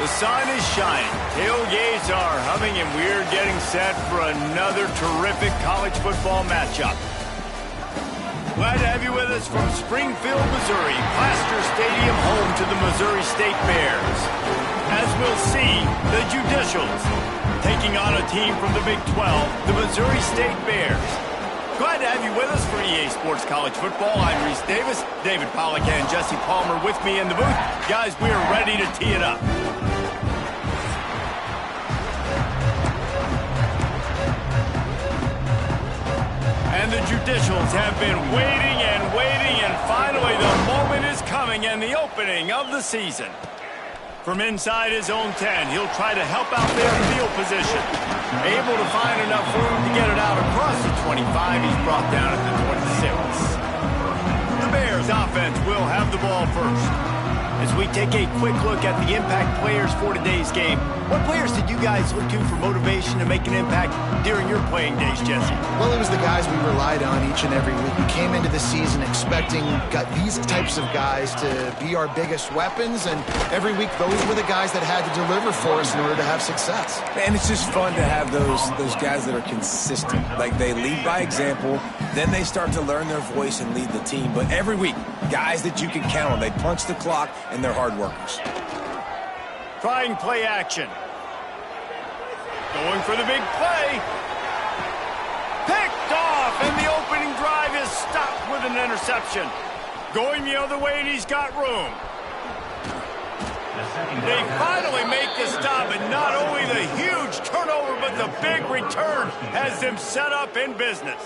The sun is shining, tailgates are humming, and we're getting set for another terrific college football matchup. Glad to have you with us from Springfield, Missouri, Plaster Stadium, home to the Missouri State Bears. As we'll see, the Judicials taking on a team from the Big 12, the Missouri State Bears. Glad to have you with us for EA Sports College Football. I'm Reese Davis, David Pollack, and Jesse Palmer with me in the booth. Guys, we are ready to tee it up. And the Judicials have been waiting, and finally the moment is coming and the opening of the season. From inside his own 10, he'll try to help out their field position. Able to find enough room to get it out across the 25. He's brought down at the 26. The Bears offense will have the ball first. As we take a quick look at the impact players for today's game, what players did you guys look to for motivation to make an impact during your playing days, Jesse? Well, it was the guys we relied on each and every week. We came into the season expecting these types of guys to be our biggest weapons, and every week those were the guys that had to deliver for us in order to have success. And it's just fun to have those guys that are consistent. Like, they lead by example, then they start to learn their voice and lead the team. But every week, guys that you can count on. They punch the clock, and they're hard workers. Trying play action. Going for the big play. Picked off, and the opening drive is stopped with an interception. Going the other way, and he's got room. They finally make the stop, and not only the huge turnover, but the big return has them set up in business.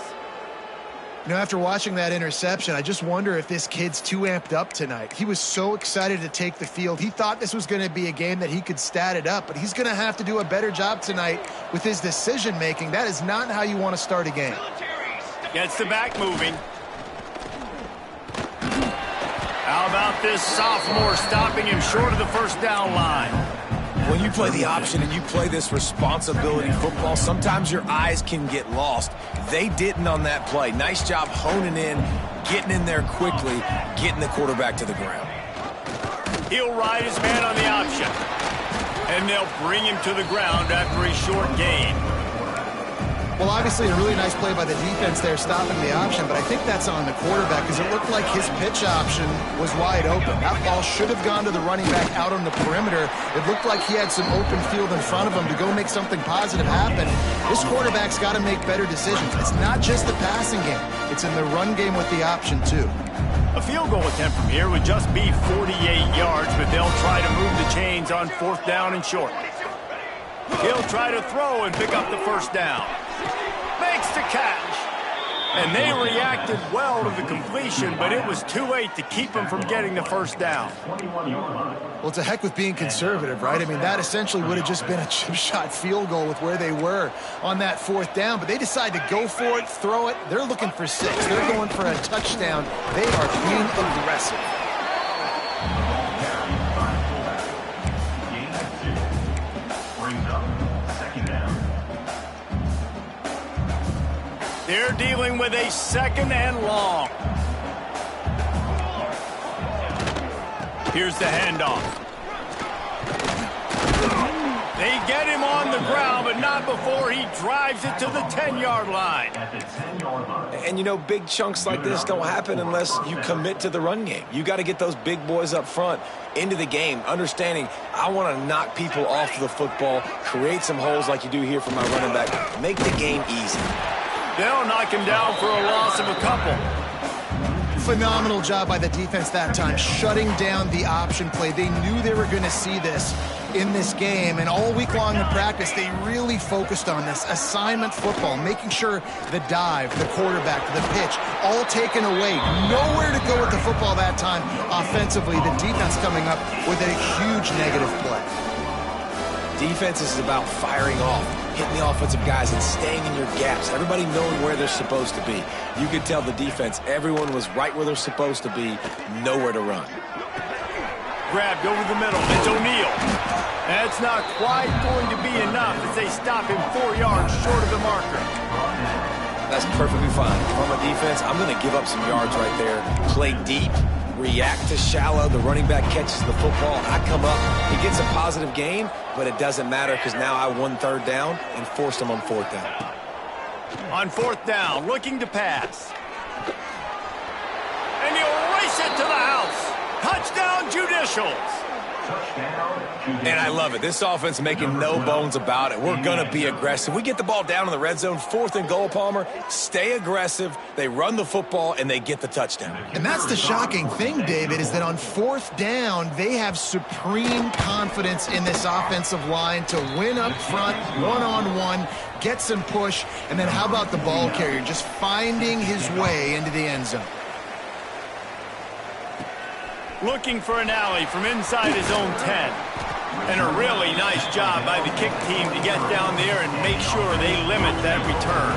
You know, after watching that interception, I just wonder if this kid's too amped up tonight. He was so excited to take the field. He thought this was going to be a game that he could stat it up, but he's going to have to do a better job tonight with his decision-making. That is not how you want to start a game. Gets the back moving. How about this sophomore stopping him short of the first down line? When you play the option and you play this responsibility football, sometimes your eyes can get lost. They didn't on that play. Nice job honing in, getting in there quickly, getting the quarterback to the ground. He'll ride his man on the option. And they'll bring him to the ground after a short gain. Well, obviously a really nice play by the defense there stopping the option, but I think that's on the quarterback because it looked like his pitch option was wide open. That ball should have gone to the running back out on the perimeter. It looked like he had some open field in front of him to go make something positive happen. This quarterback's got to make better decisions. It's not just the passing game. It's in the run game with the option, too. A field goal attempt from here would just be 48 yards, but they'll try to move the chains on 4th down and short. He'll try to throw and pick up the first down. Makes the catch. And they reacted well to the completion, but it was too late to keep him from getting the first down. Well, to heck with being conservative, right? I mean, that essentially would have just been a chip shot field goal with where they were on that 4th down, but they decide to go for it, throw it. They're looking for 6. They're going for a touchdown. They are being aggressive. They're dealing with a 2nd and long. Here's the handoff. They get him on the ground, but not before he drives it to the 10-yard line. And, you know, big chunks like this don't happen unless you commit to the run game. You got to get those big boys up front into the game, understanding I want to knock people off the football, create some holes like you do here for my running back, make the game easy. They'll knock him down for a loss of a couple. Phenomenal job by the defense that time, shutting down the option play. They knew they were going to see this in this game, and all week long in practice, they really focused on this assignment football, making sure the dive, the quarterback, the pitch, all taken away. Nowhere to go with the football that time offensively. The defense coming up with a huge negative play. Defense is about firing off, hitting the offensive guys and staying in your gaps. Everybody knowing where they're supposed to be. You could tell the defense, everyone was right where they're supposed to be, nowhere to run. Grabbed over the middle. It's O'Neal. That's not quite going to be enough as they stop him 4 yards short of the marker. That's perfectly fine. From a defense, I'm going to give up some yards right there. Play deep, react to shallow. The running back catches the football. I come up. He gets a positive gain, but it doesn't matter because now I won third down and forced him on fourth down. On fourth down, looking to pass. And he'll race it to the house. Touchdown, Judicials. And I love it. This offense making no bones about it. We're going to be aggressive. We get the ball down in the red zone, 4th and goal, Palmer. Stay aggressive. They run the football, and they get the touchdown. And that's the shocking thing, David, is that on fourth down, they have supreme confidence in this offensive line to win up front, one-on-one, get some push, and then how about the ball carrier just finding his way into the end zone? Looking for an alley from inside his own 10. And a really nice job by the kick team to get down there and make sure they limit that return.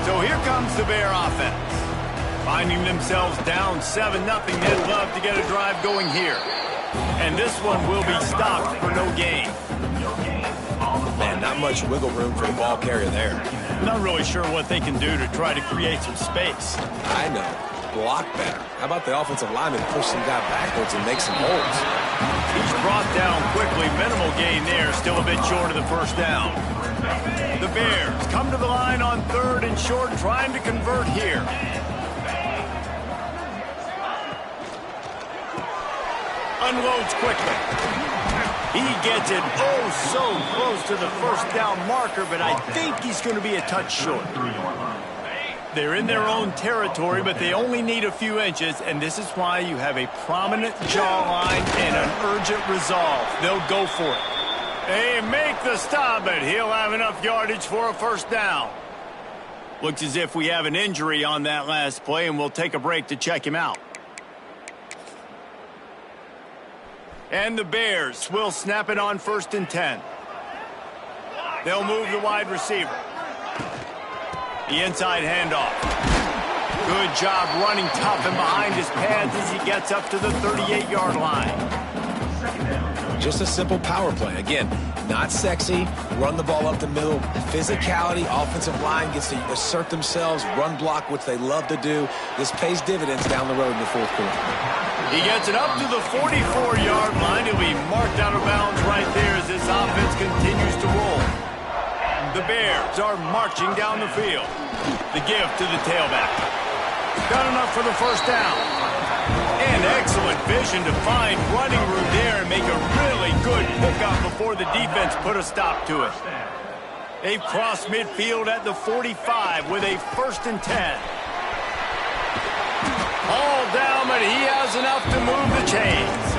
So here comes the Bear offense. Finding themselves down 7-0, they'd love to get a drive going here. And this one will be stopped for no gain. Man, not much wiggle room for the ball carrier there. Not really sure what they can do to try to create some space. I know. Block better. How about the offensive lineman push some guy backwards and make some holes? He's brought down quickly. Minimal gain there. Still a bit short of the first down. The Bears come to the line on 3rd and short, trying to convert here. Unloads quickly. He gets it so close to the first down marker, but I think he's going to be a touch short. They're in their own territory, but they only need a few inches, and this is why you have a prominent jawline and an urgent resolve. They'll go for it. They make the stop, but he'll have enough yardage for a first down. Looks as if we have an injury on that last play, and we'll take a break to check him out. And the Bears will snap it on 1st and 10. They'll move the wide receiver. The inside handoff. Good job running tough and behind his pads as he gets up to the 38-yard line. Just a simple power play. Again, not sexy. Run the ball up the middle. Physicality. Offensive line gets to assert themselves. Run block, which they love to do. This pays dividends down the road in the 4th quarter. He gets it up to the 44-yard line. He'll be marked out of bounds right there as this offense continues to roll. The Bears are marching down the field. The give to the tailback. Got enough for the first down. And excellent vision to find running room there and make a really good pickup before the defense put a stop to it. They've crossed midfield at the 45 with a 1st and 10. All down, but he has enough to move the chains.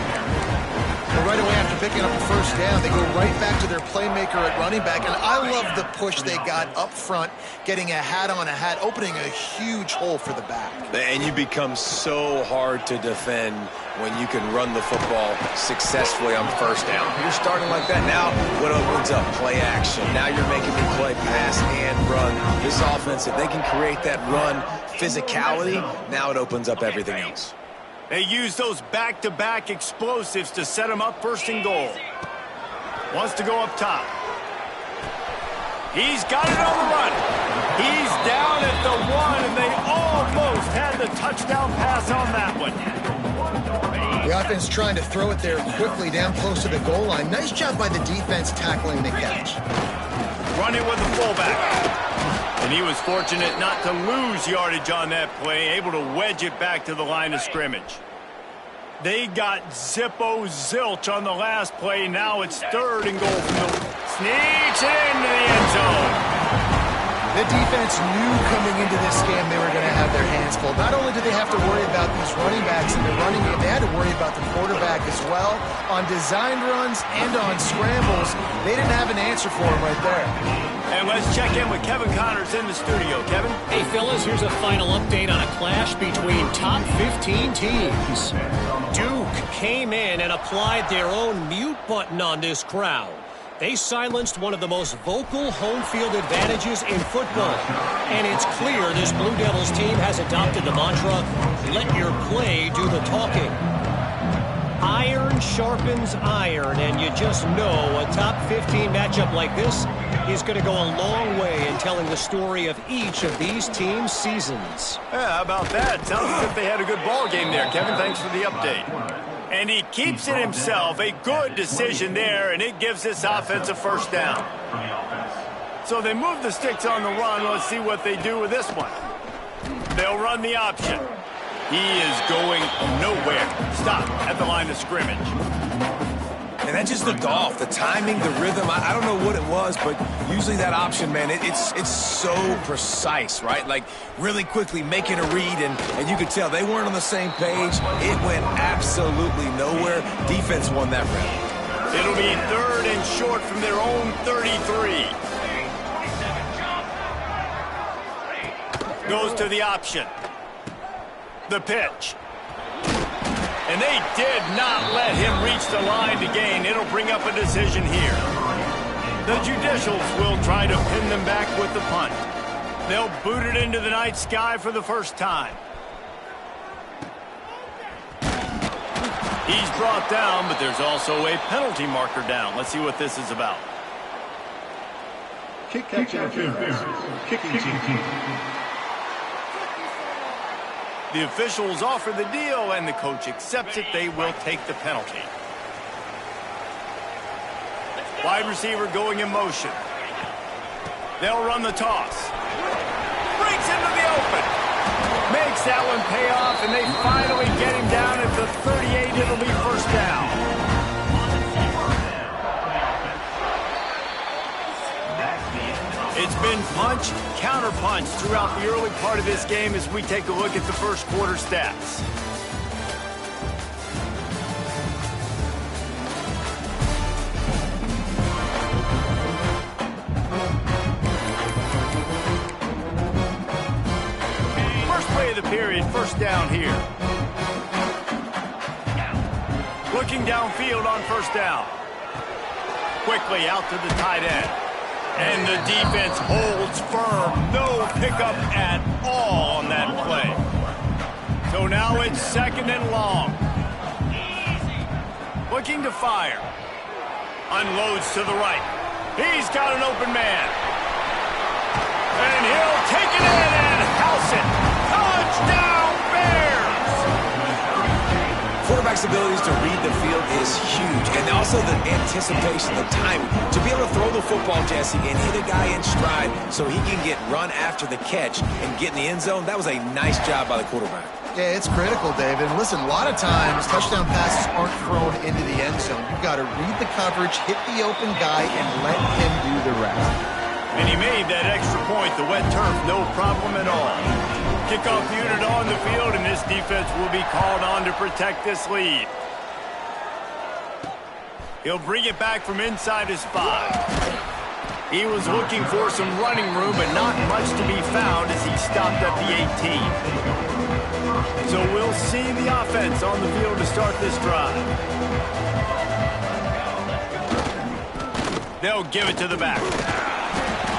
Well, right away after picking up the first down, they go right back to their playmaker at running back. And I love the push they got up front, getting a hat on a hat, opening a huge hole for the back. And you become so hard to defend when you can run the football successfully on first down. You're starting like that. Now what opens up? Play action. Now you're making me play pass and run. This offense, if they can create that run physicality, now it opens up everything else. They use those back-to-back explosives to set him up 1st and goal. Wants to go up top. He's got it on the run. He's down at the 1, and they almost had the touchdown pass on that one. The offense trying to throw it there quickly down close to the goal line. Nice job by the defense tackling the catch. Running with the fullback. And he was fortunate not to lose yardage on that play, able to wedge it back to the line of scrimmage. They got zilch on the last play. Now it's 3rd and goal from the sneaks it into the end zone. The defense knew coming into this game they were going to have their hands full. Not only did they have to worry about these running backs in the running game, they had to worry about the quarterback as well. On designed runs and on scrambles, they didn't have an answer for him right there. And let's check in with Kevin Connors in the studio. Kevin? Hey, fellas, here's a final update on a clash between top 15 teams. Duke came in and applied their own mute button on this crowd. They silenced one of the most vocal home field advantages in football. And it's clear this Blue Devils team has adopted the mantra, let your play do the talking. Iron sharpens iron, and you just know a top 15 matchup like this He's going to go a long way in telling the story of each of these teams' seasons. Yeah, how about that? Sounds as if they had a good ball game there, Kevin. Thanks for the update. And he keeps it himself. A good decision there, and it gives this offense a first down. So they move the sticks on the run. Let's see what they do with this one. They'll run the option. He is going nowhere. Stop at the line of scrimmage. And that's just the golf, the timing, the rhythm. I don't know what it was, but usually that option, man, it's so precise, right? Like really quickly making a read, and you could tell they weren't on the same page. It went absolutely nowhere. Defense won that round. It'll be 3rd and short from their own 33. Goes to the option. The pitch. And they did not let him reach the line to gain. It'll bring up a decision here. The Judicials will try to pin them back with the punt. They'll boot it into the night sky for the first time. He's brought down, but there's also a penalty marker down. Let's see what this is about. Kick interference. Kicking team. The officials offer the deal, and the coach accepts it. They will take the penalty. Wide receiver going in motion. They'll run the toss. Breaks into the open. Makes that one pay off, and they finally get him down at the 38. It'll be first down. It's been punch, counter-punch throughout the early part of this game as we take a look at the first quarter stats. First play of the period, first down here. Looking downfield on first down. Quickly out to the tight end. And the defense holds firm. No pickup at all on that play. So now it's 2nd and long. Looking to fire. Unloads to the right. He's got an open man. And he'll take it in and house it. Touchdown, Bears! Quarterback's abilities to read the field is huge, and also the anticipation, the timing. To be able to throw the football, Jesse, and hit a guy in stride so he can get run after the catch and get in the end zone, that was a nice job by the quarterback. Yeah, it's critical, David. And listen, a lot of times touchdown passes aren't thrown into the end zone. You've got to read the coverage, hit the open guy, and let him do the rest. And he made that extra point, the wet turf, no problem at all. Kickoff unit on the field, and this defense will be called on to protect this lead. He'll bring it back from inside his 5. He was looking for some running room, but not much to be found as he stopped at the 18. So we'll see the offense on the field to start this drive. They'll give it to the back.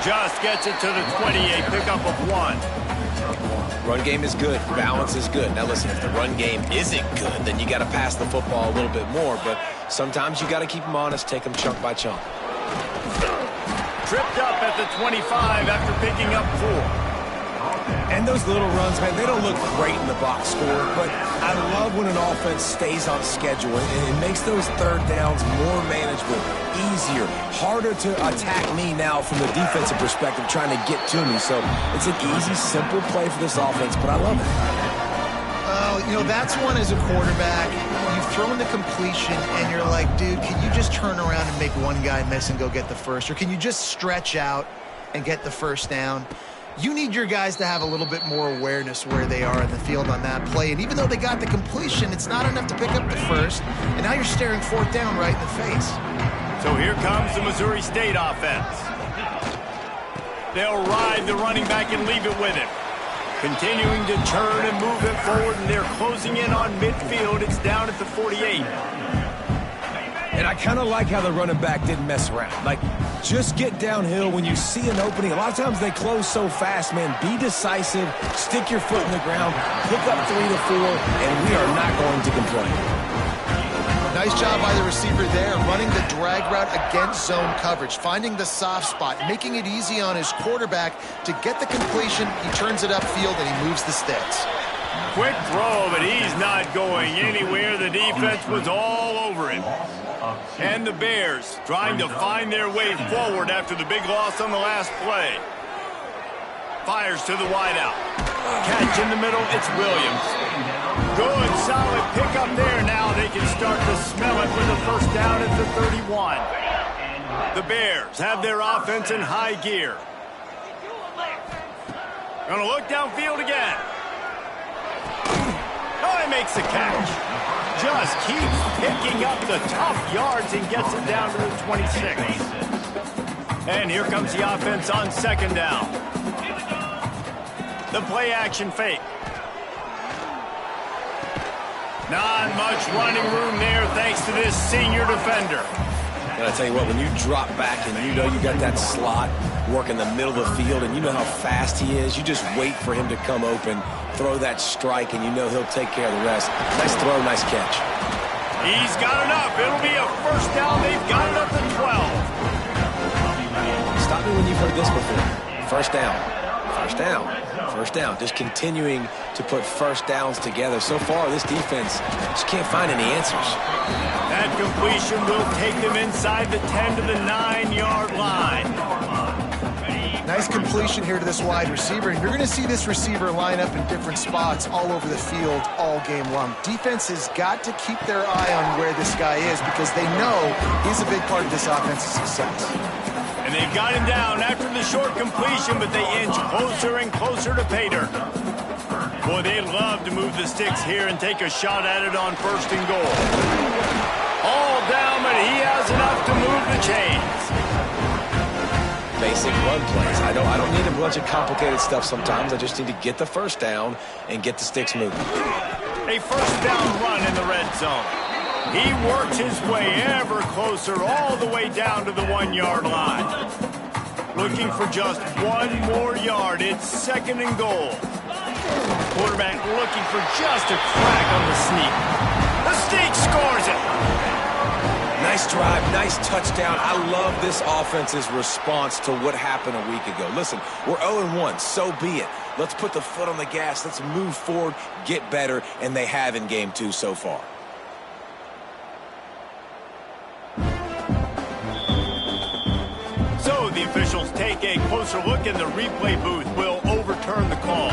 Just gets it to the 20, a pickup of 1. Run game is good. Balance is good. Now, listen, if the run game isn't good, then you got to pass the football a little bit more. But sometimes you got to keep them honest, take them chunk by chunk. Tripped up at the 25 after picking up 4. And those little runs, man, they don't look great in the box score, but I love when an offense stays on schedule, and it makes those third downs more manageable, easier, harder to attack me now from the defensive perspective, trying to get to me. So it's an easy, simple play for this offense, but I love it. You know, that's one as a quarterback. You've thrown the completion, and you're like, dude, can you just turn around and make one guy miss and go get the first? Or can you just stretch out and get the first down? You need your guys to have a little bit more awareness where they are in the field on that play. And even though they got the completion, it's not enough to pick up the first. And now you're staring 4th down right in the face. So here comes the Missouri State offense. They'll ride the running back and leave it with him. Continuing to turn and move it forward, and they're closing in on midfield. It's down at the 48. And I kind of like how the running back didn't mess around. Like, just get downhill when you see an opening. A lot of times they close so fast, man. Be decisive, stick your foot in the ground, pick up 3 to 4, and we are not going to complain. Now Nice job by the receiver there, running the drag route against zone coverage, finding the soft spot, making it easy on his quarterback to get the completion. He turns it upfield, and he moves the sticks. Quick throw, but he's not going anywhere. The defense was all over him. And the Bears trying to find their way forward after the big loss on the last play. Fires to the wideout. Catch in the middle, it's Williams. Good, solid pickup there. Now they can start to smell it with a first down at the 31. The Bears have their offense in high gear. Gonna look downfield again. Oh, he makes the catch. Just keeps picking up the tough yards and gets it down to the 26. And here comes the offense on second down. The play action fake. Not much running room there thanks to this senior defender. And I tell you what, when you drop back and you know you got that slot work in the middle of the field and you know how fast he is, you just wait for him to come open, throw that strike, and you know he'll take care of the rest. Nice throw, nice catch. He's got enough. It'll be a first down. They've got it up to 12. Stop me when you've heard this before. First down. First down. First down. Just continuing to put first downs together. So far, this defense just can't find any answers. That completion will take them inside the 10 to the 9-yard line. Nice completion here to this wide receiver, and you're going to see this receiver line up in different spots all over the field all game long. Defense has got to keep their eye on where this guy is because they know he's a big part of this offense's success. And they've got him down after the short completion, but they inch closer and closer to pay dirt. Boy, they'd love to move the sticks here and take a shot at it on first and goal. All down, but he has enough to move the chains. Basic run plays. I don't need a bunch of complicated stuff sometimes. I just need to get the first down and get the sticks moving. A first down run in the red zone. He works his way ever closer all the way down to the 1-yard line. Looking for just one more yard. It's second and goal. Quarterback looking for just a crack on the sneak. The sneak scores it. Nice drive, nice touchdown. I love this offense's response to what happened a week ago. Listen, we're 0-1, so be it. Let's put the foot on the gas. Let's move forward, get better, and they have in game 2 so far. So the officials take a closer look and the replay booth will overturn the call.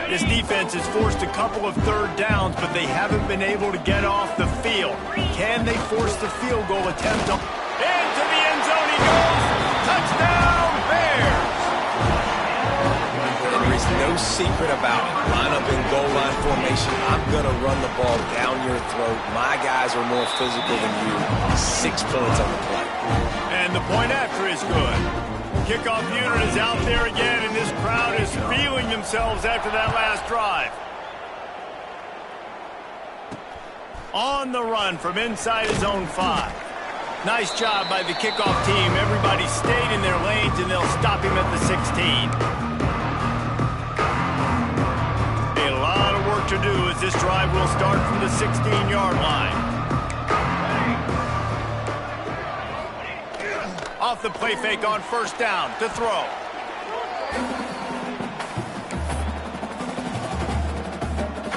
This defense has forced a couple of third downs, but they haven't been able to get off the field. Can they force the field goal attempt? Into the end zone he goes. Touchdown, Bears. And there is no secret about it. Line up in goal line formation. I'm going to run the ball down your throat. My guys are more physical than you. 6 points on the play. And the point after is good. Kickoff unit is out there again, and this crowd is feeling themselves after that last drive. On the run from inside his own 5. Nice job by the kickoff team. Everybody stayed in their lanes, and they'll stop him at the 16. A lot of work to do as this drive will start from the 16-yard line. Off the play fake on first down to throw.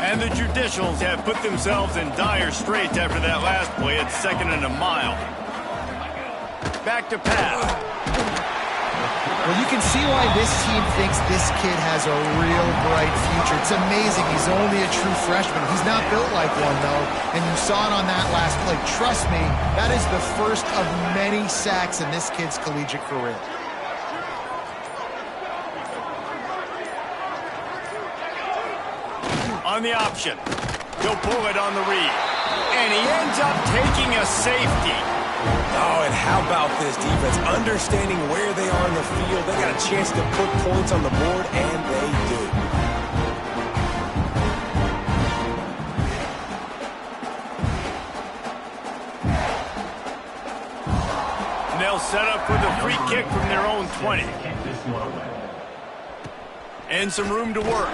And the Judicials have put themselves in dire straits after that last play at 2nd and a mile. Back to pass. Well, you can see why this team thinks this kid has a real bright future. It's amazing. He's only a true freshman. He's not built like one, though, and you saw it on that last play. Trust me, that is the first of many sacks in this kid's collegiate career. On the option. He'll pull it on the read. And he ends up taking a safety. Oh, and how about this defense? Understanding where they are in the field. They got a chance to put points on the board, and they do. And they'll set up with a free kick from their own 20. And some room to work.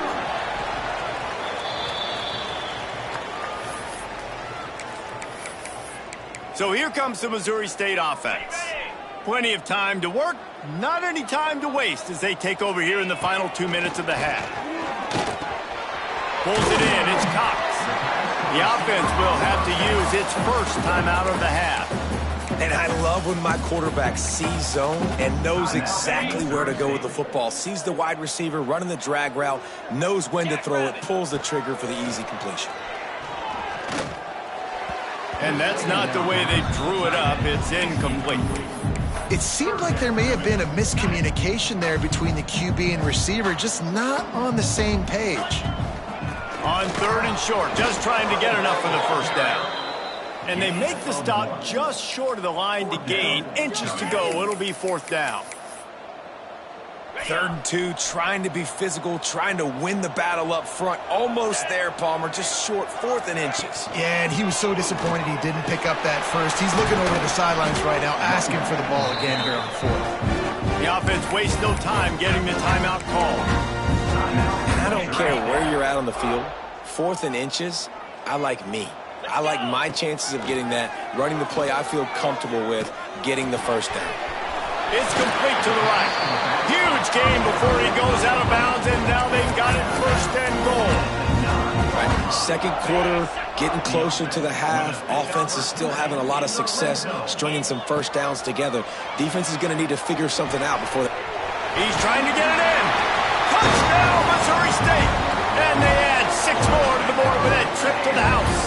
So here comes the Missouri State offense. Plenty of time to work, not any time to waste as they take over here in the final 2 minutes of the half. Pulls it in, it's Cox. The offense will have to use its first timeout of the half. And I love when my quarterback sees zone and knows exactly where to go with the football. Sees the wide receiver running the drag route, knows when to throw it, pulls the trigger for the easy completion. And that's not the way they drew it up. It's incomplete. It seemed like there may have been a miscommunication there between the QB and receiver, just not on the same page. On 3rd and short, just trying to get enough for the first down. And they make the stop just short of the line to gain. Inches to go. It'll be 4th down. 3rd and 2, trying to be physical, trying to win the battle up front. Almost there, Palmer, just short, 4th and inches. Yeah, and he was so disappointed he didn't pick up that first. He's looking over the sidelines right now, asking for the ball again here on 4th. The offense wastes no time getting the timeout call. And I don't care where you're at on the field, 4th and inches, I like me. I like my chances of getting that, running the play I feel comfortable with, getting the first down. It's complete to the right. Huge gain before he goes out of bounds, and now they've got it 1st and goal. Right. 2nd quarter, getting closer to the half. Offense is still having a lot of success stringing some first downs together. Defense is going to need to figure something out before they... He's trying to get it in. Touchdown, Missouri State. And they add 6 more to the board with that trip to the house.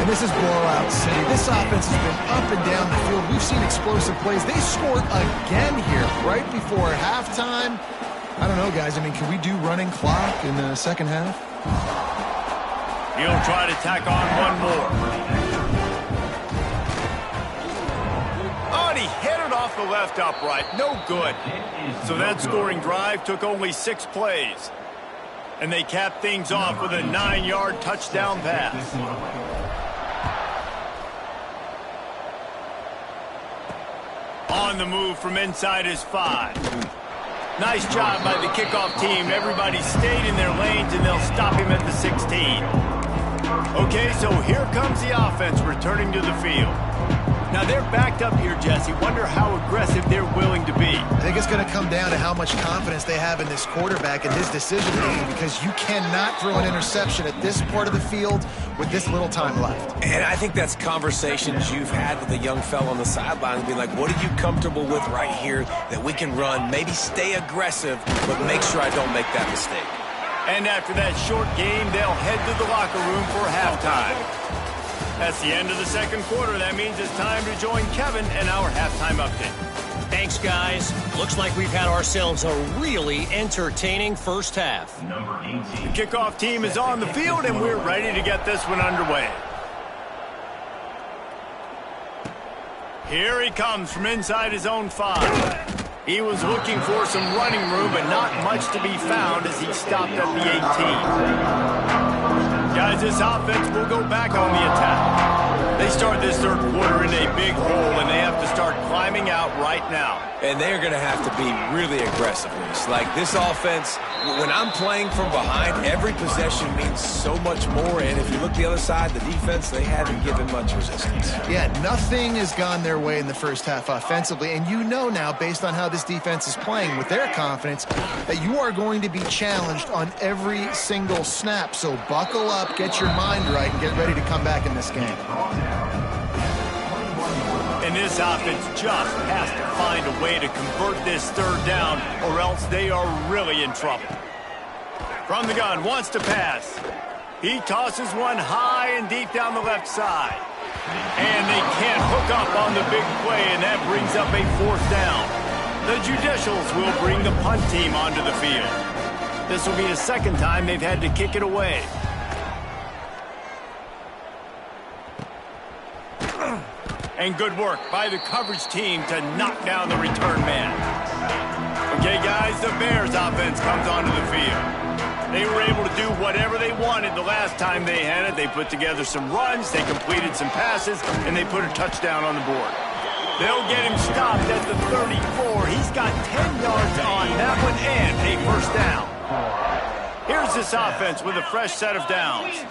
And this is blowout city. This offense has been up and down the field. We've seen explosive plays. They scored again here right before halftime. I don't know, guys. I mean, can we do running clock in the second half? He'll try to tack on one more. Oh, and he hit it off the left upright. No good. So that scoring drive took only 6 plays. And they capped things off with a 9-yard touchdown pass. On the move from inside his 5. Nice job by the kickoff team. Everybody stayed in their lanes, and they'll stop him at the 16. Okay, so here comes the offense returning to the field. Now, they're backed up here, Jesse. Wonder how aggressive they're willing to be. I think it's going to come down to how much confidence they have in this quarterback and his decision-making, because you cannot throw an interception at this part of the field with this little time left. And I think that's conversations you've had with a young fella on the sideline and be like, what are you comfortable with right here that we can run? Maybe stay aggressive, but make sure I don't make that mistake. And after that short game, they'll head to the locker room for halftime. That's the end of the 2nd quarter. That means it's time to join Kevin and our halftime update. Thanks, guys. Looks like we've had ourselves a really entertaining first half. The kickoff team is on the field, and we're ready to get this one underway. Here he comes from inside his own 5. He was looking for some running room, but not much to be found as he stopped at the 18. Guys, this offense will go back on the attack. They start this 3rd quarter in a big hole, and they have to start climbing out right now. And they're going to have to be really aggressive. Like this offense, when I'm playing from behind, every possession means so much more. And if you look the other side, the defense, they haven't given much resistance. Yeah, nothing has gone their way in the first half offensively. And you know now, based on how this defense is playing with their confidence, that you are going to be challenged on every single snap. So buckle up, get your mind right, and get ready to come back in this game. And this offense just has to find a way to convert this 3rd down, or else they are really in trouble. From the gun, wants to pass. He tosses one high and deep down the left side. And they can't hook up on the big play, and that brings up a 4th down. The Judicials will bring the punt team onto the field. This will be the 2nd time they've had to kick it away. And good work by the coverage team to knock down the return man. Okay, guys, the Bears offense comes onto the field. They were able to do whatever they wanted the last time they had it. They put together some runs, they completed some passes, and they put a touchdown on the board. They'll get him stopped at the 34. He's got 10 yards on that one and a 1st down. Here's this offense with a fresh set of downs.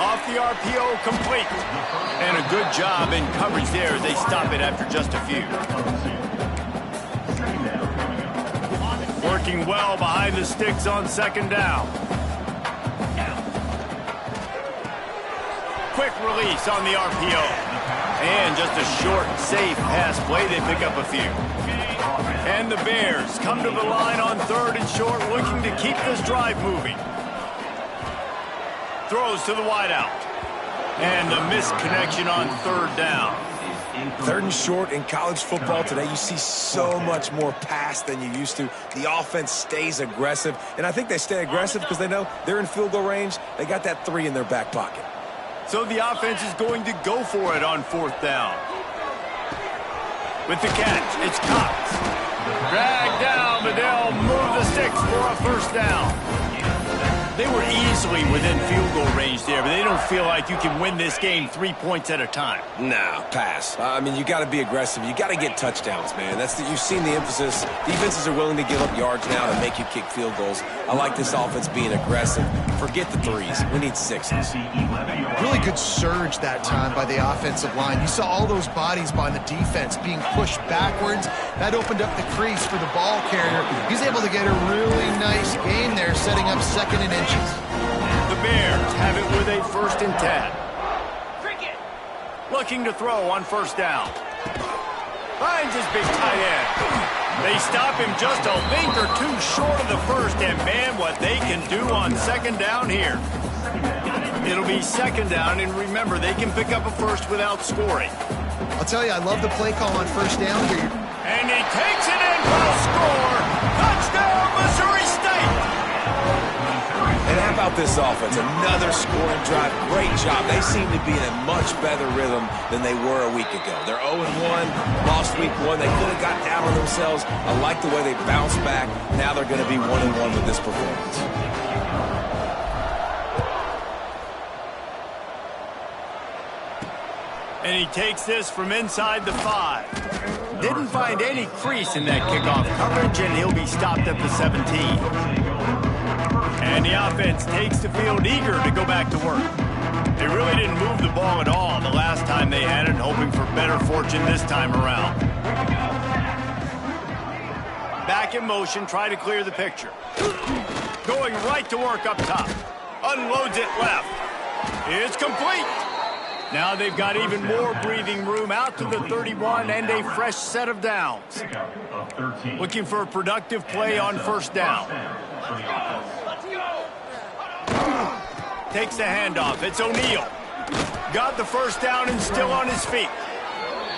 Off the RPO, complete. And a good job in coverage there as they stop it after just a few. Working well behind the sticks on second down. Quick release on the RPO. And just a short, safe pass play. They pick up a few. And the Bears come to the line on third and short, looking to keep this drive moving. Throws to the wideout. And the missed connection on third down. Third and short in college football today, you see so much more pass than you used to. The offense stays aggressive, and I think they stay aggressive because they know they're in field goal range. They got that 3 in their back pocket. So the offense is going to go for it on fourth down. With the catch, it's Cox. Dragged down, but they'll move the sticks for a first down. They were easily within field goal range there, but they don't feel like you can win this game 3 points at a time. Nah, pass. I mean, you got to be aggressive. You got to get touchdowns, man. You've seen the emphasis. Defenses are willing to give up yards now to make you kick field goals. I like this offense being aggressive. Forget the 3s. We need 6s. Really good surge that time by the offensive line. You saw all those bodies by the defense being pushed backwards. That opened up the crease for the ball carrier. He's able to get a really nice gain there, setting up second and inches. The Bears have it with a 1st and 10. Looking to throw on first down. Finds his big tight end. They stop him just a length or two short of the first, and man, what they can do on second down here. It'll be second down, and remember, they can pick up a first without scoring. I'll tell you, I love the play call on first down here. And he takes it in for a score. Touchdown, Missouri State. And how about this offense? Another scoring drive. Great job. They seem to be in a much better rhythm than they were a week ago. They're 0-1, lost week 1. They could have got down on themselves. I like the way they bounced back. Now they're going to be 1-1 with this performance. And he takes this from inside the 5. Didn't find any crease in that kickoff coverage, and he'll be stopped at the 17. And the offense takes the field eager to go back to work. They really didn't move the ball at all the last time they had it, hoping for better fortune this time around. Back in motion, try to clear the picture. Going right to work up top. Unloads it left. It's complete. Now they've got even more breathing room out to the 31 and a fresh set of downs. Looking for a productive play on first down. Takes the handoff. It's O'Neal. Got the first down and still on his feet.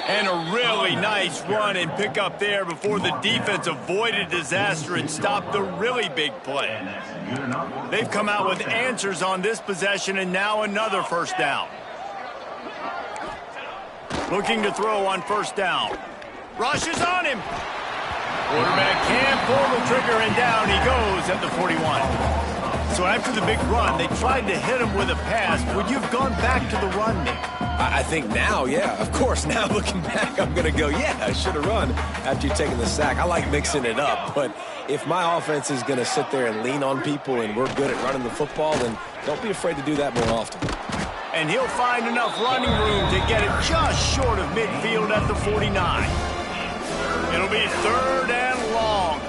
And a really nice run and pick up there before the defense avoided disaster and stopped the really big play. They've come out with answers on this possession, and now another first down. Looking to throw on first down. Rushes on him. Quarterback can't pull the trigger, and down he goes at the 41. So after the big run, they tried to hit him with a pass. Would you have gone back to the run, Nick? I think now, yeah. Of course, now looking back, I'm going to go, yeah, I should have run after you've taken the sack. I like mixing it up, but if my offense is going to sit there and lean on people and we're good at running the football, then don't be afraid to do that more often. And he'll find enough running room to get it just short of midfield at the 49. It'll be third and long.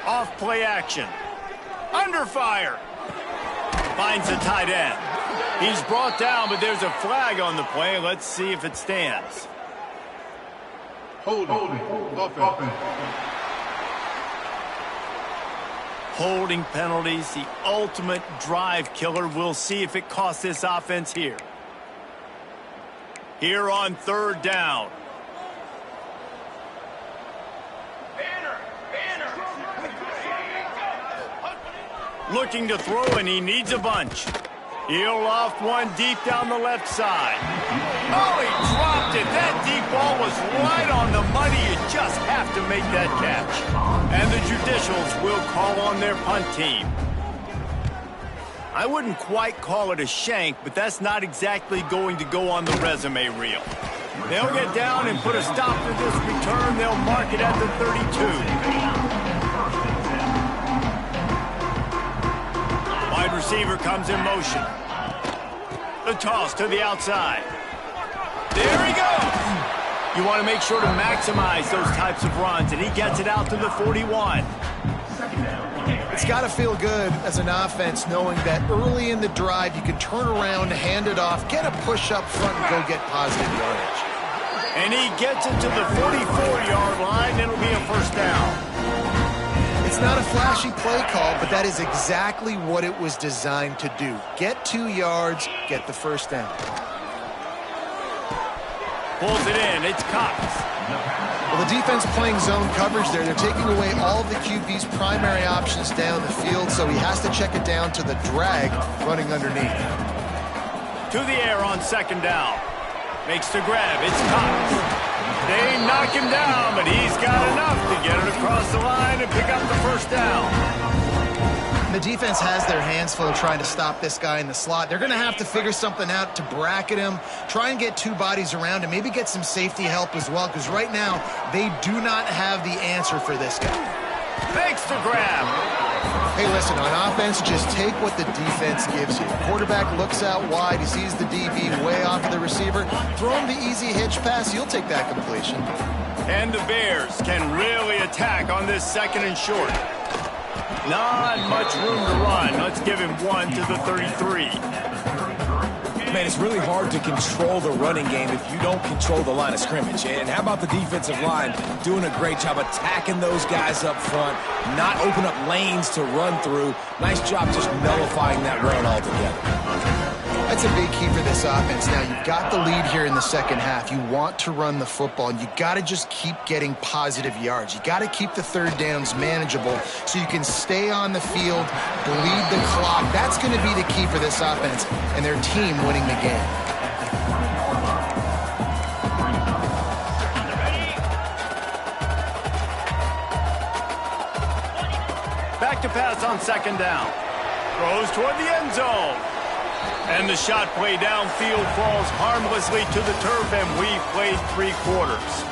Off play action. Under fire. Finds the tight end. He's brought down, but there's a flag on the play. Let's see if it stands. Offense. Holding penalties, the ultimate drive killer. We'll see if it costs this offense here. Here on third down. Looking to throw, and he needs a bunch. He'll loft one deep down the left side. Oh, he dropped it. That deep ball was right on the money. You just have to make that catch. And the judicials will call on their punt team. I wouldn't quite call it a shank, but that's not exactly going to go on the resume reel. They'll get down and put a stop to this return. They'll mark it at the 32. receiver comes in motion. The toss to the outside. There he goes. You want to make sure to maximize those types of runs, and he gets it out to the 41. It's got to feel good as an offense knowing that early in the drive you can turn around, hand it off, get a push up front, and go get positive yardage. And he gets it to the 44-yard line, and it'll be a first down. It's not a flashy play call, but that is exactly what it was designed to do. Get 2 yards, get the first down. Pulls it in. It's Cox. Well, the defense playing zone coverage there. They're taking away all of the QB's primary options down the field, so he has to check it down to the drag running underneath. To the air on second down. Makes the grab. It's Cox. They knock him down, but he's got enough to get it across the line and pick up the first down. The defense has their hands full trying to stop this guy in the slot. They're going to have to figure something out to bracket him, try and get 2 bodies around him, maybe get some safety help as well, because right now they do not have the answer for this guy. Makes the grab. Hey, listen, on offense, just take what the defense gives you. Quarterback looks out wide. He sees the DB way off of the receiver. Throw him the easy hitch pass. You'll take that completion. And the Bears can really attack on this second and short. Not much room to run. Let's give him 1 to the 33. Man, it's really hard to control the running game if you don't control the line of scrimmage. And how about the defensive line doing a great job attacking those guys up front, not open up lanes to run through. Nice job just nullifying that run altogether. That's a big key for this offense. Now, you've got the lead here in the second half. You want to run the football, and you got to just keep getting positive yards. You got to keep the third downs manageable so you can stay on the field, bleed the clock. That's going to be the key for this offense and their team winning the game. Back to pass on second down. Throws toward the end zone. And the shot play downfield falls harmlessly to the turf, and we've played 3 quarters.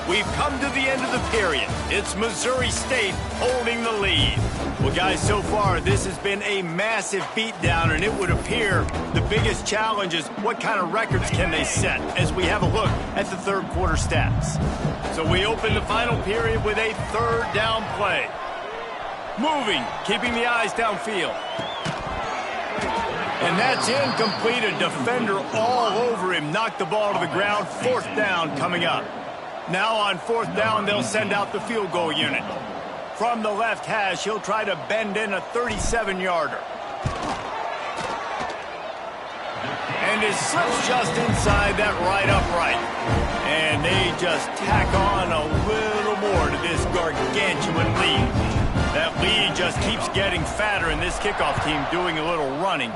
We've come to the end of the period. It's Missouri State holding the lead. Well, guys, so far this has been a massive beatdown, and it would appear the biggest challenge is what kind of records can they set as we have a look at the third quarter stats. So we open the final period with a third down play. Moving, keeping the eyes downfield. And that's incomplete. A defender all over him. Knocked the ball to the ground. Fourth down coming up. Now on fourth down, they'll send out the field goal unit. From the left hash, he'll try to bend in a 37-yarder. And it slips just inside that right upright. And they just tack on a little more to this gargantuan lead. That lead just keeps getting fatter, and this kickoff team doing a little running.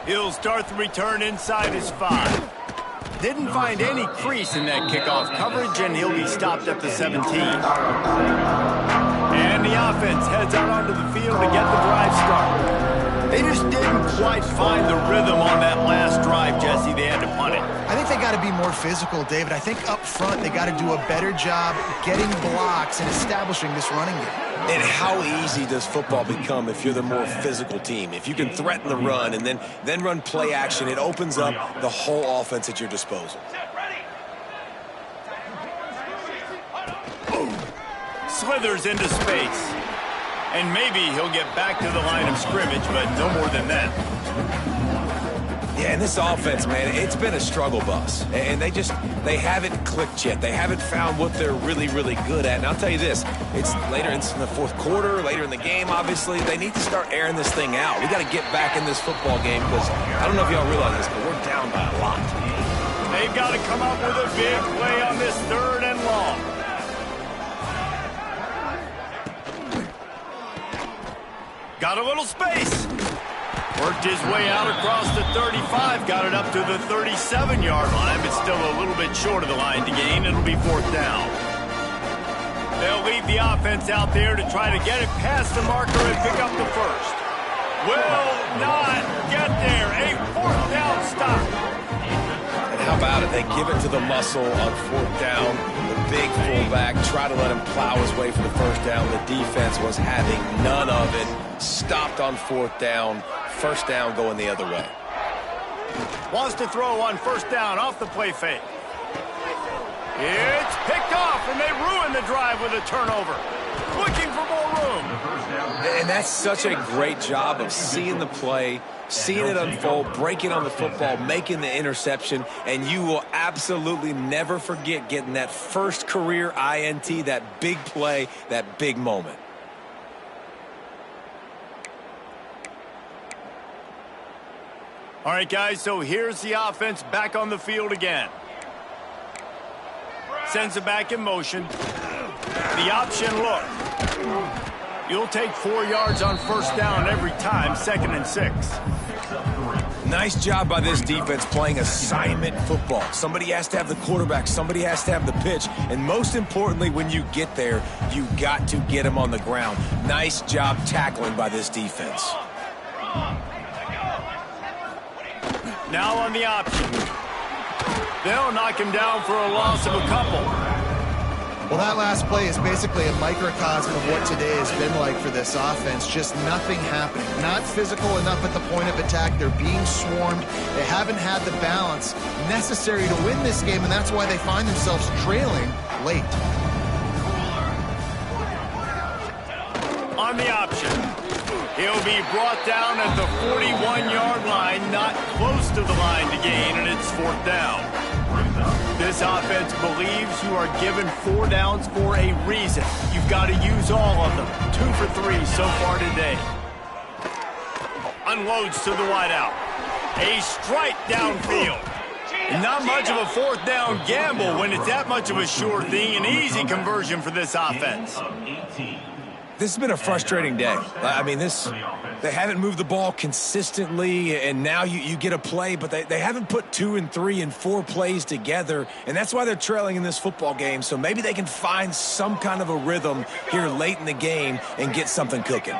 He'll start the return inside his 5. Didn't find any crease in that kickoff coverage, and he'll be stopped at the 17. And the offense heads out onto the field to get the drive started. They just didn't quite find the rhythm on that last drive, Jesse. They had to punt it. I think they got to be more physical, David. I think up front they got to do a better job getting blocks and establishing this running game. And how easy does football become if you're the more physical team? If you can threaten the run and then run play action, it opens up the whole offense at your disposal. Slithers into space. And maybe he'll get back to the line of scrimmage, but no more than that. Yeah, and this offense, man, it's been a struggle bus. And they haven't clicked yet. They haven't found what they're really, really good at. And I'll tell you this, it's later in the fourth quarter, later in the game, obviously. They need to start airing this thing out. We got to get back in this football game because I don't know if y'all realize this, but we're down by a lot. They've got to come up with a big play on this third and long. Got a little space. Worked his way out across the 35. Got it up to the 37-yard line, but still a little bit short of the line to gain. It'll be fourth down. They'll leave the offense out there to try to get it past the marker and pick up the first. Will not get there. A fourth down stop. And how about it? They give it to the muscle on fourth down. The big fullback, try to let him plow his way for the first down. The defense was having none of it. stopped on 4th down, 1st down going the other way. Wants to throw on 1st down off the play fake. It's picked off, and they ruin the drive with a turnover. Looking for more room. And that's such a great job of seeing the play, seeing it unfold, breaking on the football, making the interception, and you will absolutely never forget getting that first career INT, that big play, that big moment. All right, guys, so here's the offense back on the field again. Sends it back in motion. The option look. You'll take 4 yards on 1st down every time, 2nd and 6. Nice job by this defense playing assignment football. Somebody has to have the quarterback. Somebody has to have the pitch. And most importantly, when you get there, you got to get them on the ground. Nice job tackling by this defense. Now on the option. They'll knock him down for a loss of a couple. Well, that last play is basically a microcosm of what today has been like for this offense. Just nothing happening. Not physical enough at the point of attack. They're being swarmed. They haven't had the balance necessary to win this game, and that's why they find themselves trailing late. On the option. He'll be brought down at the 41-yard line, not close to the line to gain, and it's 4th down. This offense believes you are given 4 downs for a reason. You've got to use all of them. 2 for 3 so far today. Unloads to the wideout. A strike downfield. Not much of a 4th down gamble when it's that much of a sure thing. An easy conversion for this offense. This has been a frustrating day. I mean, they haven't moved the ball consistently, and now you get a play, but they haven't put 2 and 3 and 4 plays together, and that's why they're trailing in this football game. So maybe they can find some kind of a rhythm here late in the game and get something cooking.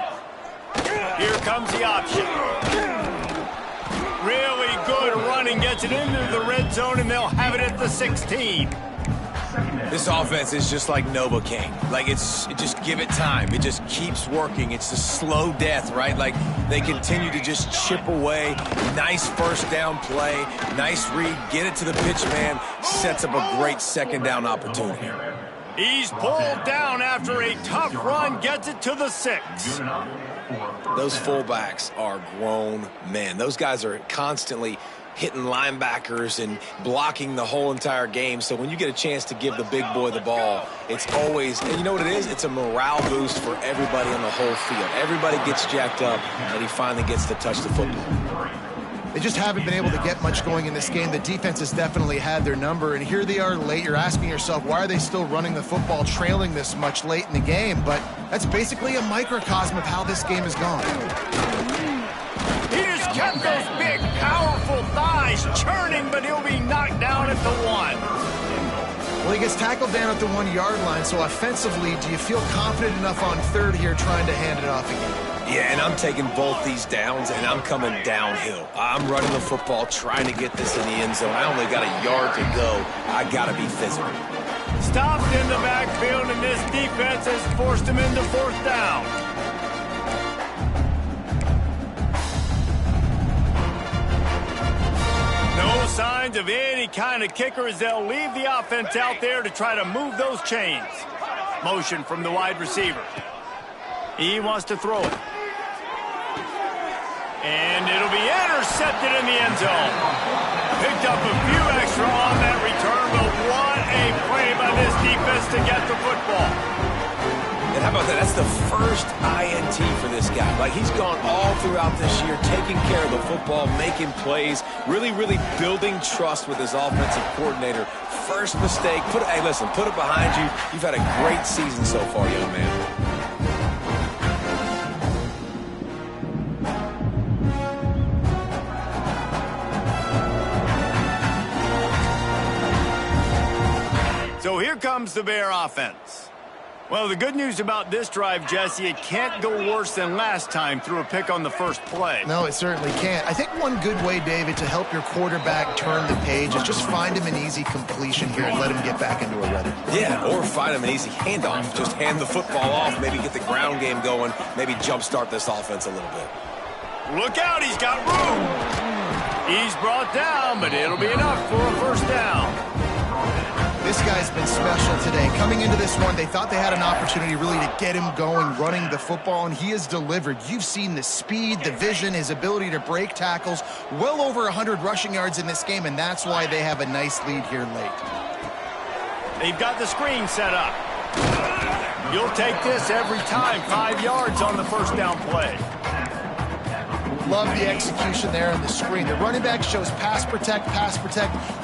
Here comes the option. Really good running, gets it into the red zone, and they'll have it at the 16. This offense is just like Novocaine. Like, just give it time. It just keeps working. It's the slow death, right? Like, they continue to just chip away. Nice 1st down play. Nice read. Get it to the pitch man. Sets up a great 2nd down opportunity. He's pulled down after a tough run. Gets it to the 6. Those fullbacks are grown men. Those guys are constantly hitting linebackers and blocking the whole entire game. So when you get a chance to give the big boy the ball, it's always, and you know what it is? It's a morale boost for everybody on the whole field. Everybody gets jacked up, and he finally gets to touch the football. They just haven't been able to get much going in this game. The defense has definitely had their number, and here they are late. You're asking yourself, why are they still running the football, trailing this much late in the game? But that's basically a microcosm of how this game has gone. He just kept those big, powerful thighs churning, but he'll be knocked down at the 1. Well, he gets tackled down at the 1-yard line, so offensively, do you feel confident enough on 3rd here trying to hand it off again? Yeah, and I'm taking both these downs, and I'm coming downhill. I'm running the football, trying to get this in the end zone. I only got a yard to go. I got to be physical. Stopped in the backfield, and this defense has forced him into 4th down. No signs of any kind of kicker as they'll leave the offense out there to try to move those chains. Motion from the wide receiver. He wants to throw it. And it'll be intercepted in the end zone. Picked up a few extra on that return, but what a play by this defense to get the football. And how about that? That's the first INT for this guy. Like, he's gone all throughout this year, taking care of the football, making plays, really building trust with his offensive coordinator. First mistake, hey, listen, put it behind you. You've had a great season so far, young man. So here comes the Bear offense. Well, the good news about this drive, Jesse, it can't go worse than last time through a pick on the first play. No, it certainly can't. I think one good way, David, to help your quarterback turn the page is just find him an easy completion here and let him get back into a rhythm. Yeah, or find him an easy handoff. Just hand the football off, maybe get the ground game going, maybe jumpstart this offense a little bit. Look out, he's got room. He's brought down, but it'll be enough for a first down. This guy's been special today. Coming into this one, they thought they had an opportunity really to get him going, running the football, and he has delivered. You've seen the speed, the vision, his ability to break tackles. Well over 100 rushing yards in this game, and that's why they have a nice lead here late. They've got the screen set up. You'll take this every time. 5 yards on the first down play. Love the execution there on the screen. The running back shows pass protect,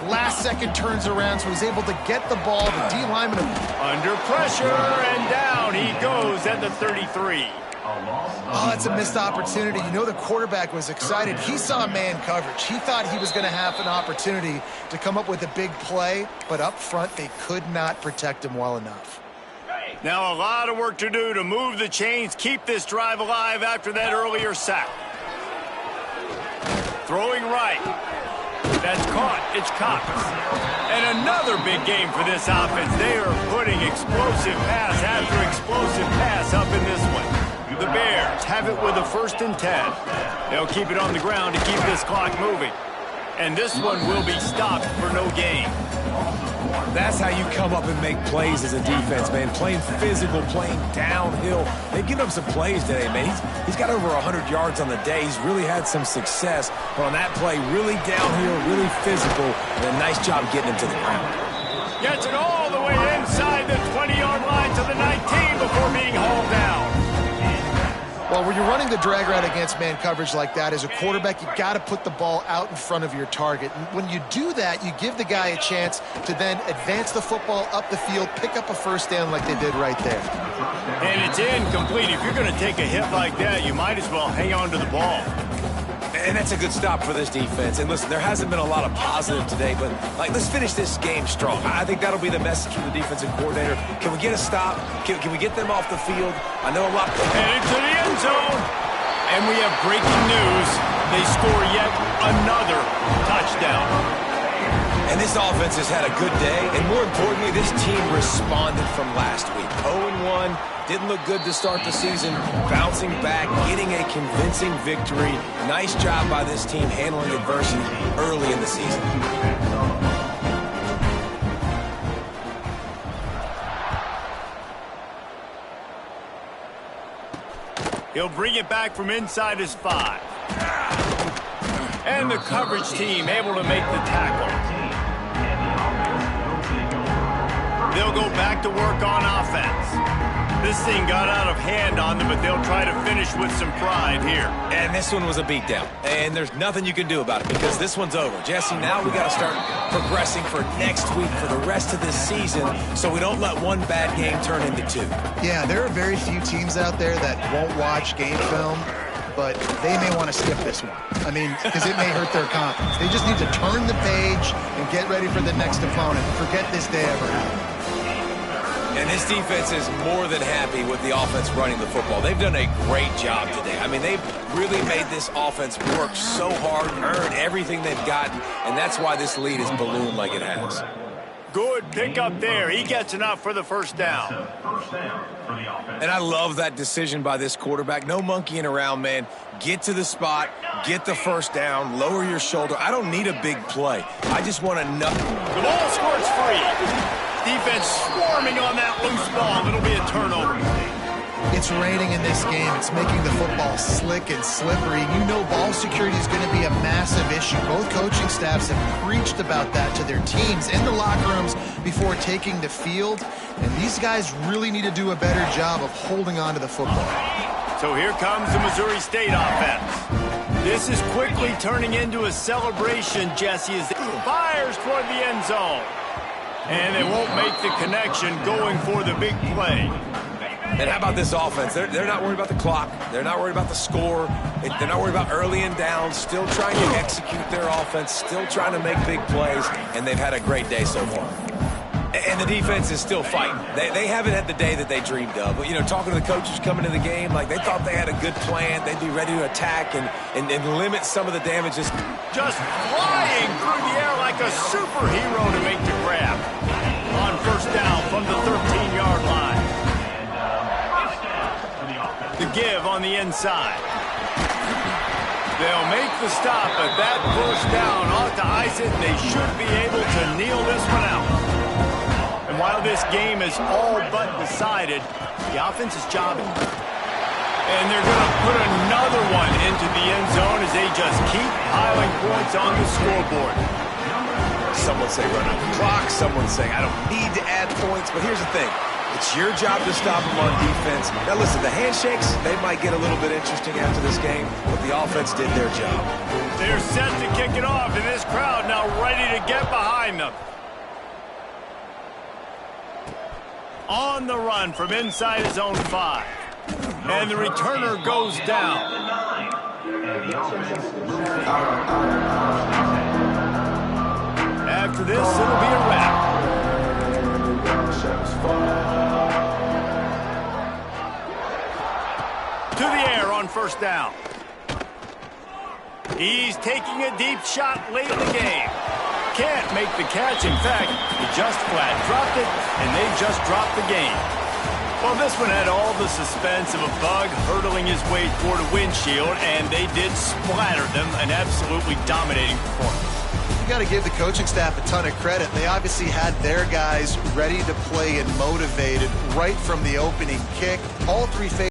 last second turns around, so he's able to get the ball. The D lineman under pressure, and down he goes at the 33. Oh, that's a missed opportunity. You know the quarterback was excited. He saw man coverage. He thought he was going to have an opportunity to come up with a big play, but up front they could not protect him well enough. Now a lot of work to do to move the chains, keep this drive alive after that earlier sack. Throwing right. That's caught. It's Cox. And another big game for this offense. They are putting explosive pass after explosive pass up in this one. The Bears have it with a 1st and 10. They'll keep it on the ground to keep this clock moving. And this one will be stopped for no gain. That's how you come up and make plays as a defense, man. Playing physical, playing downhill. They've given up some plays today, man. He's got over 100 yards on the day. He's really had some success. But on that play, really downhill, really physical, and a nice job getting him to the ground. Gets it all the way inside the 20-yard line to the 19 before being hauled down. Well, when you're running the drag route against man coverage like that, as a quarterback, you got to put the ball out in front of your target. And when you do that, you give the guy a chance to then advance the football up the field, pick up a first down like they did right there. And it's incomplete. If you're going to take a hit like that, you might as well hang on to the ball. And that's a good stop for this defense. And listen, there hasn't been a lot of positive today, but let's finish this game strong. I think that'll be the message from the defensive coordinator. Can we get a stop? Can we get them off the field? I know a lot. And into the end zone. And we have breaking news. They score yet another touchdown. And this offense has had a good day. And more importantly, this team responded from last week. 0-1. Didn't look good to start the season. Bouncing back, getting a convincing victory. Nice job by this team handling adversity early in the season. He'll bring it back from inside his 5. And the coverage team able to make the tackle. They'll go back to work on offense. This thing got out of hand on them, but they'll try to finish with some pride here. And this one was a beatdown. And there's nothing you can do about it because this one's over. Jesse, now we got to start progressing for next week for the rest of this season so we don't let one bad game turn into 2. Yeah, there are very few teams out there that won't watch game film, but they may want to skip this one. I mean, because it may hurt their confidence. They just need to turn the page and get ready for the next opponent. Forget this day ever happened. And this defense is more than happy with the offense running the football. They've done a great job today. I mean, they've really made this offense work so hard, earn everything they've gotten, and that's why this lead is ballooned like it has. Good pick up there. He gets enough for the first down. And I love that decision by this quarterback. No monkeying around, man. Get to the spot, get the first down, lower your shoulder. I don't need a big play. I just want enough. The ball squirts free. Defense swarming on that loose ball. It'll be a turnover. It's raining in this game. It's making the football slick and slippery. You know ball security is going to be a massive issue. Both coaching staffs have preached about that to their teams in the locker rooms before taking the field. And these guys really need to do a better job of holding on to the football. So here comes the Missouri State offense. This is quickly turning into a celebration, Jesse, as it fires toward the end zone. And they won't make the connection going for the big play. And how about this offense? They're not worried about the clock. They're not worried about the score. They're not worried about early and down. Still trying to execute their offense. Still trying to make big plays. And they've had a great day so far. And the defense is still fighting. They haven't had the day that they dreamed of. But, you know, talking to the coaches coming to the game, like they thought they had a good plan. They'd be ready to attack and limit some of the damages. Just flying through the air like a superhero to make the grab. On first down from the 13-yard line. The give on the inside. They'll make the stop, but that first down ought to ice it, and they should be able to kneel this one out. And while this game is all but decided, the offense is jobbing. And they're going to put another one into the end zone as they just keep piling points on the scoreboard. Someone say run out the clock. Someone saying I don't need to add points. But here's the thing. It's your job to stop them on defense. Now, listen, the handshakes, they might get a little bit interesting after this game, but the offense did their job. They're set to kick it off, and this crowd now ready to get behind them. On the run from inside his own 5. And the returner goes down. After this, it'll be a wrap. To the air on first down. He's taking a deep shot late in the game. Can't make the catch. In fact, he just flat dropped it, and they just dropped the game. Well, this one had all the suspense of a bug hurtling his way toward a windshield, and they did splatter them. An absolutely dominating performance. You got to give the coaching staff a ton of credit. They obviously had their guys ready to play and motivated right from the opening kick. All three